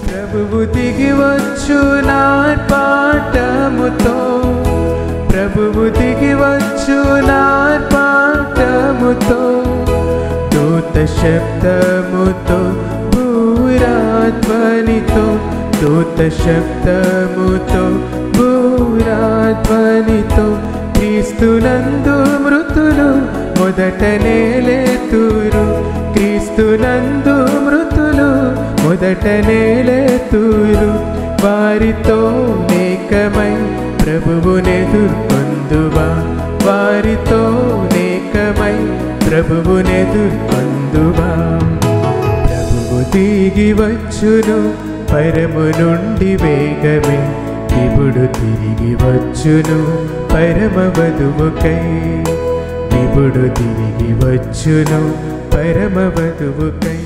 ప్రభువు దిగి వచ్చు నార్పాటముతో, ప్రభువు దిగి వచ్చు నార్పాటముతో, దూత శబ్దముతో భూరాధ్వనితో, దూత శబ్దముతో భూరాధ్వనితో, క్రీస్తునందు మృతులు మొదటనే లేతురు, క్రీస్తునందు మృతులు మొదటనే లేతురు. వారితో నేకమై ప్రభువునెదుర్కొందువా, వారితో నేకమై ప్రభువునెదుర్కొందువా. ప్రభువు దిగి వచ్చును పరము నుండి వేగమే, ఇప్పుడు తిరిగి వచ్చును పరమ వధువుకై, ఇప్పుడు తిరిగి వచ్చును పరమ వధువుకై.